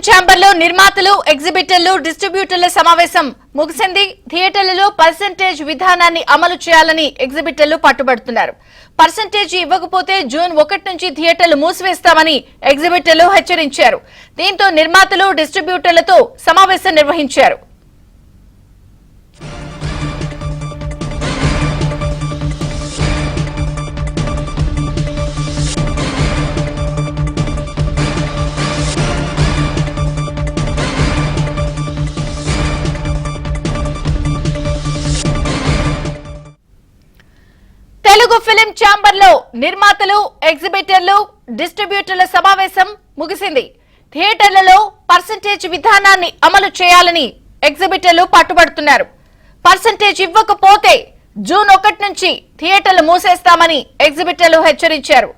ఛాంబర్లో నిర్మాతలు, ఎగ్జిబిటర్లు, డిస్ట్రిబ్యూటర్ల సమావేశం ముగిసింది. థియేటర్లలో పర్సెంటేజ్ విధానాన్ని అమలు చేయాలని ఎగ్జిబిటర్లు పట్టుబడుతున్నారు. పర్సెంటేజ్ ఇవ్వకపోతే జూన్ 1 నుంచి థియేటర్లు మూసివేస్తామని ఎగ్జిబిటర్లు హెచ్చరించారు. దీంతో నిర్మాతలు, డిస్ట్రిబ్యూటర్లతో సమావేశం నిర్వహించారు. తెలుగు ఫిలిం ఛాంబర్ లో నిర్మాతలు, ఎగ్జిబిటర్లు, డిస్ట్రిబ్యూటర్ల సమావేశం ముగిసింది. థియేటర్లలో పర్సెంటేజ్ విధానాన్ని అమలు చేయాలని ఎగ్జిబిటర్లు పట్టుబడుతున్నారు. పర్సెంటేజ్ ఇవ్వకపోతే జూన్ 1 నుంచి థియేటర్లు మూసేస్తామని ఎగ్జిబిటర్లు హెచ్చరించారు.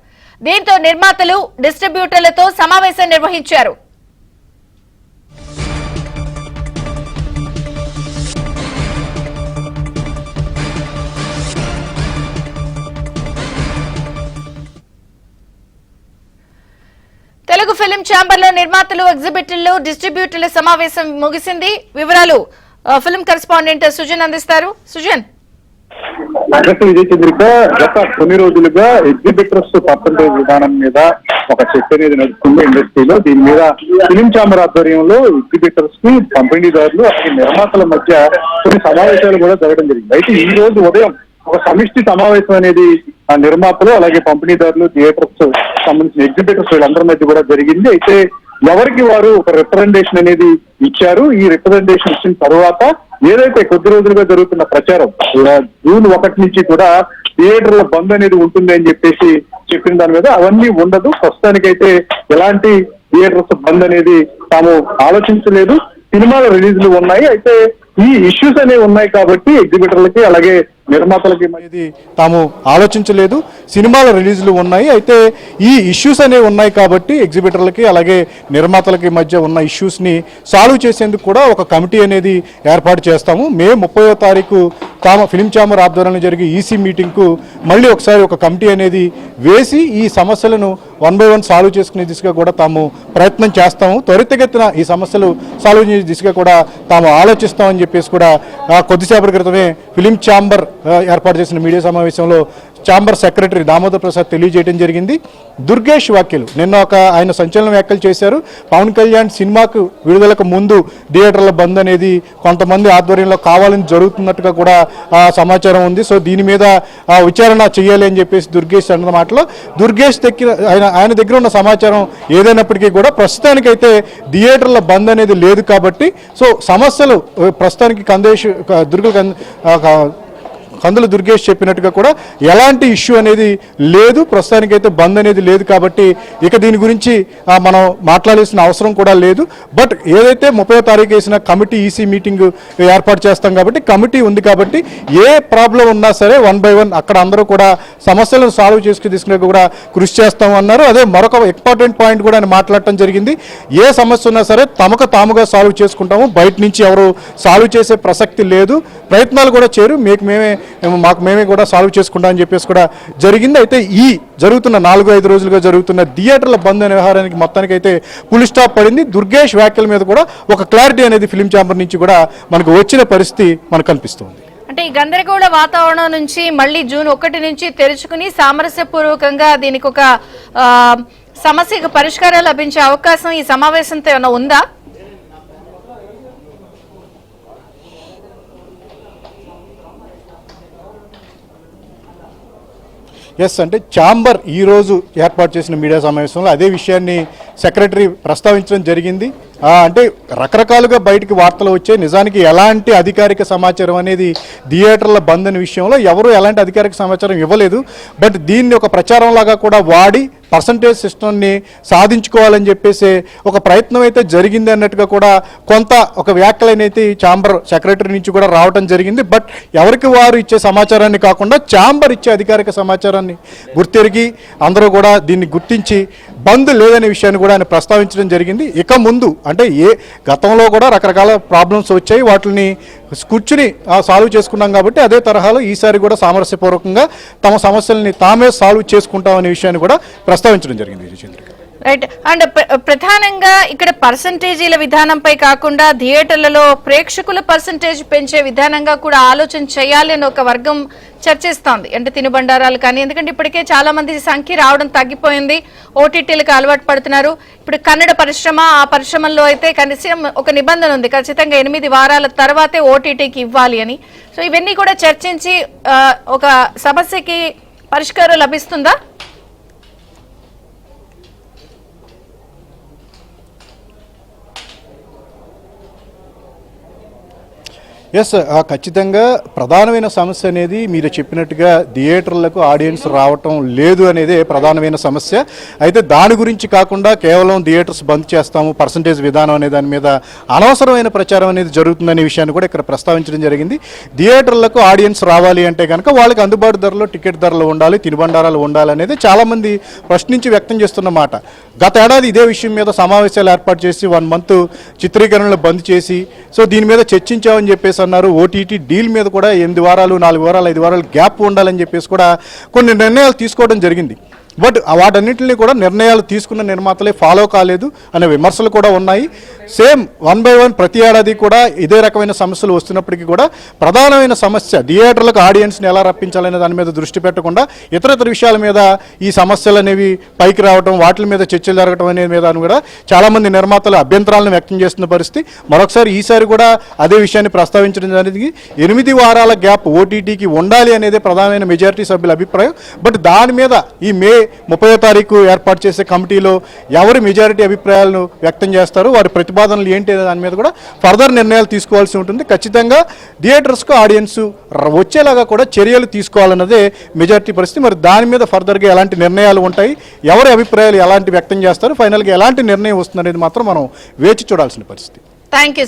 దీంతో నిర్మాతలు, డిస్ట్రిబ్యూటర్లతో సమావేశం నిర్వహించారు. తెలుగు ఫిలిం ఛాంబర్ లో నిర్మాతలు, ఎగ్జిబిటర్లు, డిస్ట్రిబ్యూటర్ల సమావేశం ముగిసింది. వివరాలు ఫిలిం కరెస్పాండెంట్ సుజన్ అందిస్తారు. సుజన్. విజయచంద్రిక, గత కొన్ని రోజులుగా ఎగ్జిబిటర్స్ పర్సంటేజ్ విధానం మీద ఒక చర్చ అనేది నడుస్తుంది ఇండస్ట్రీలో. దీని మీద ఫిలిం ఛాంబర్ ఆధ్వర్యంలో ఎగ్జిబిటర్స్ కి, పంపిణీదారులు, అలాగే నిర్మాతల మధ్య కొన్ని సమావేశాలు కూడా జరగడం జరిగింది. అయితే ఈ రోజు ఉదయం ఒక సమిష్టి సమావేశం అనేది ఆ నిర్మాతలు, అలాగే పంపిణీదారులు, థియేటర్స్ సంబంధించిన ఎగ్జిబిటర్స్ వీళ్ళందరి మధ్య కూడా జరిగింది. అయితే ఎవరికి వారు ఒక రిప్రజెంటేషన్ అనేది ఇచ్చారు. ఈ రిప్రజెంటేషన్ ఇచ్చిన తర్వాత ఏదైతే కొద్ది రోజులుగా జరుగుతున్న ప్రచారం జూన్ 1 నుంచి కూడా థియేటర్ల బంద్ అనేది ఉంటుంది అని చెప్పేసి చెప్పిన దాని మీద అవన్నీ ఉండదు. ప్రస్తుతానికైతే ఎలాంటి థియేటర్స్ బంద్ అనేది తాము ఆలోచించలేదు. సినిమాల రిలీజ్లు ఉన్నాయి. అయితే ఈ ఇష్యూస్ అనేవి ఉన్నాయి కాబట్టి ఎగ్జిబిటర్లకి, అలాగే నిర్మాతలకి అనేది తాము ఆలోచించలేదు. సినిమాల రిలీజ్లు ఉన్నాయి. అయితే ఈ ఇష్యూస్ అనేవి ఉన్నాయి కాబట్టి ఎగ్జిబిటర్లకి, అలాగే నిర్మాతలకి మధ్య ఉన్న ఇష్యూస్ని సాల్వ్ చేసేందుకు కూడా ఒక కమిటీ అనేది ఏర్పాటు చేస్తాము. మే 30వ తారీఖు ఫిలిం ఛాంబర్ ఆధ్వర్యంలో జరిగే ఈసీ మీటింగ్కు మళ్ళీ ఒకసారి ఒక కమిటీ అనేది వేసి ఈ సమస్యలను 1 by 1 సాల్వ్ చేసుకునే దిశగా కూడా తాము ప్రయత్నం చేస్తాము. త్వరితగతిన ఈ సమస్యలు సాల్వ్ చేసే దిశగా కూడా తాము ఆలోచిస్తామని చెప్పేసి కూడా కొద్దిసేపటి క్రితమే ఫిలిం ఛాంబర్ ఏర్పాటు చేసిన మీడియా సమావేశంలో ఛాంబర్ సెక్రటరీ దామోదర్ ప్రసాద్ తెలియజేయడం జరిగింది. దుర్గేష్ వ్యాఖ్యలు నిన్న ఆయన సంచలన వ్యాఖ్యలు చేశారు. పవన్ కళ్యాణ్ సినిమాకు విడుదలకు ముందు థియేటర్ల బంద్ అనేది కొంతమంది ఆధ్వర్యంలో కావాలని జరుగుతున్నట్టుగా కూడా సమాచారం ఉంది. సో దీని మీద విచారణ చేయాలి అని చెప్పేసి దుర్గేష్ అన్న మాటలో, దుర్గేష్ దగ్గర ఆయన దగ్గర ఉన్న సమాచారం ఏదైనప్పటికీ కూడా ప్రస్తుతానికైతే థియేటర్ల బంద్ అనేది లేదు కాబట్టి సో సమస్యలు ప్రస్తుతానికి కందుల దుర్గేష్ చెప్పినట్టుగా కూడా ఎలాంటి ఇష్యూ అనేది లేదు. ప్రస్తుతానికైతే బంద్ అనేది లేదు కాబట్టి ఇక దీని గురించి మనం మాట్లాడాల్సిన అవసరం కూడా లేదు. బట్ ఏదైతే 30వ తారీఖు వేసిన కమిటీ ఈసీ మీటింగ్ ఏర్పాటు చేస్తాం కాబట్టి కమిటీ ఉంది కాబట్టి ఏ ప్రాబ్లం ఉన్నా సరే 1 by 1 అక్కడ అందరూ కూడా సమస్యలను సాల్వ్ తీసుకునే కూడా కృషి చేస్తామన్నారు. అదే మరొక ఇంపార్టెంట్ పాయింట్ కూడా ఆయన మాట్లాడటం జరిగింది. ఏ సమస్య ఉన్నా సరే తమకు తాముగా సాల్వ్ చేసుకుంటాము, బయట నుంచి ఎవరు సాల్వ్ చేసే ప్రసక్తి లేదు, ప్రయత్నాలు కూడా చేరు, మాకు మేమే కూడా సాల్వ్ చేసుకుంటామని చెప్పేసి కూడా జరిగింది. అయితే ఈ జరుగుతున్న 4-5 రోజులుగా జరుగుతున్న థియేటర్ల బంద్ అనే వ్యవహారానికి మొత్తానికైతే ఫుల్ స్టాప్ పడింది. దుర్గేష్ వ్యాఖ్యల మీద కూడా ఒక క్లారిటీ అనేది ఫిలిం ఛాంబర్ నుంచి కూడా మనకు వచ్చిన పరిస్థితి మనకు కనిపిస్తుంది. అంటే ఈ గందరగోళ వాతావరణం నుంచి మళ్ళీ జూన్ 1 నుంచి తెరుచుకుని సామరస్యపూర్వకంగా దీనికి ఒక సమస్యకు పరిష్కారం లభించే అవకాశం ఈ సమావేశంతో ఏమైనా ఉందా? ఎస్, అంటే ఛాంబర్ ఈరోజు ఏర్పాటు చేసిన మీడియా సమావేశంలో అదే విషయాన్ని సెక్రటరీ ప్రస్తావించడం జరిగింది. అంటే రకరకాలుగా బయటికి వార్తలు వచ్చాయి. నిజానికి ఎలాంటి అధికారిక సమాచారం అనేది థియేటర్ల బంద్ అనే విషయంలో ఎవరు ఎలాంటి అధికారిక సమాచారం ఇవ్వలేదు. బట్ దీన్ని ఒక ప్రచారం లాగా కూడా వాడి పర్సంటేజ్ సిస్టమ్ని సాధించుకోవాలని చెప్పేసి ఒక ప్రయత్నం అయితే జరిగింది అన్నట్టుగా కూడా కొంత ఒక వ్యాఖ్యలనైతే ఛాంబర్ సెక్రటరీ నుంచి కూడా రావడం జరిగింది. బట్ ఎవరికి వారు ఇచ్చే సమాచారాన్ని కాకుండా ఛాంబర్ ఇచ్చే అధికారిక సమాచారాన్ని గుర్తెరిగి అందరూ కూడా దీన్ని గుర్తించి బంద్ లేదనే విషయాన్ని కూడా ఆయన ప్రస్తావించడం జరిగింది. ఇక ముందు అంటే గతంలో కూడా రకరకాల ప్రాబ్లమ్స్ వచ్చాయి, వాటిని కూర్చుని సాల్వ్ చేసుకున్నాం కాబట్టి అదే తరహాలో ఈసారి కూడా సామరస్యపూర్వకంగా తమ సమస్యల్ని తామే సాల్వ్ చేసుకుంటామనే విషయాన్ని కూడా ప్రస్తావించడం జరిగింది. రైట్. అండ్ ప్రధానంగా ఇక్కడ పర్సంటేజీల విధానంపై కాకుండా థియేటర్లలో ప్రేక్షకుల పర్సంటేజ్ పెంచే విధానంగా కూడా ఆలోచన చేయాలి అని ఒక వర్గం చర్చిస్తోంది. అంటే తినుబండారాలు కానీ, ఎందుకంటే ఇప్పటికే చాలా మంది సంఖ్య రావడం తగ్గిపోయింది, ఓటీటీలకు అలవాటు పడుతున్నారు. ఇప్పుడు కన్నడ పరిశ్రమ, ఆ పరిశ్రమల్లో అయితే కనీసం ఒక నిబంధన ఉంది, ఖచ్చితంగా 8 వారాల తర్వాతే ఓటీటీకి ఇవ్వాలి అని. సో ఇవన్నీ కూడా చర్చించి ఒక సమస్యకి పరిష్కారం లభిస్తుందా? ఎస్, ఖచ్చితంగా ప్రధానమైన సమస్య అనేది మీరు చెప్పినట్టుగా థియేటర్లకు ఆడియన్స్ రావటం లేదు అనేదే ప్రధానమైన సమస్య. అయితే దాని గురించి కాకుండా కేవలం థియేటర్స్ బంద్ చేస్తాము, పర్సంటేజ్ విధానం అనే దాని మీద అనవసరమైన ప్రచారం అనేది జరుగుతుందనే విషయాన్ని కూడా ఇక్కడ ప్రస్తావించడం జరిగింది. థియేటర్లకు ఆడియన్స్ రావాలి అంటే కనుక వాళ్ళకి అందుబాటు ధరలో టికెట్ ధరలు ఉండాలి, తినుబండారాలు ఉండాలి అనేది చాలామంది ప్రశ్నించి వ్యక్తం చేస్తున్న మాట. గత ఏడాది ఇదే విషయం మీద సమావేశాలు ఏర్పాటు చేసి 1 month చిత్రీకరణలు బంద్ చేసి సో దీని మీద చర్చించామని చెప్పేసి అన్నారు. ఓటీటీ డీల్ మీద కూడా 8 వారాలు, 4 వారాలు, 5 వారాలు గ్యాప్ ఉండాలని చెప్పేసి కూడా కొన్ని నిర్ణయాలు తీసుకోవడం జరిగింది. బట్ వాటన్నింటినీ కూడా నిర్ణయాలు తీసుకున్న నిర్మాతలే ఫాలో కాలేదు అనే విమర్శలు కూడా ఉన్నాయి. సేమ్ 1 by 1 ప్రతి ఏడాది కూడా ఇదే రకమైన సమస్యలు వస్తున్నప్పటికీ కూడా ప్రధానమైన సమస్య థియేటర్లకు ఆడియన్స్ని ఎలా రప్పించాలనే దాని మీద దృష్టి పెట్టకుండా ఇతర విషయాల మీద ఈ సమస్యలు అనేవి పైకి రావడం, వాటి మీద చర్చలు జరగడం అనే మీద కూడా చాలామంది నిర్మాతలు అభ్యంతరాలను వ్యక్తం చేస్తున్న పరిస్థితి. మరొకసారి ఈసారి కూడా అదే విషయాన్ని ప్రస్తావించడం జరిగింది. 8 వారాల గ్యాప్ ఓటీటీకి ఉండాలి అనేది ప్రధానమైన మెజారిటీ సభ్యుల అభిప్రాయం. బట్ దాని మీద ఈ మే 30వ తారీఖు ఏర్పాటు చేసే కమిటీలో ఎవరి మెజారిటీ అభిప్రాయాలను వ్యక్తం చేస్తారు, వారి ప్రతిపాదనలు ఏంటి అనే దాని మీద కూడా ఫర్దర్ నిర్ణయాలు తీసుకోవాల్సి ఉంటుంది. ఖచ్చితంగా థియేటర్స్కు ఆడియన్స్ వచ్చేలాగా కూడా చర్యలు తీసుకోవాలన్నదే మెజారిటీ పరిస్థితి. మరి దాని మీద ఫర్దర్గా ఎలాంటి నిర్ణయాలు ఉంటాయి, ఎవరి అభిప్రాయాలు ఎలాంటి వ్యక్తం చేస్తారు, ఫైనల్గా ఎలాంటి నిర్ణయం వస్తుంది అనేది మాత్రం మనం వేచి చూడాల్సిన పరిస్థితి. Thank you.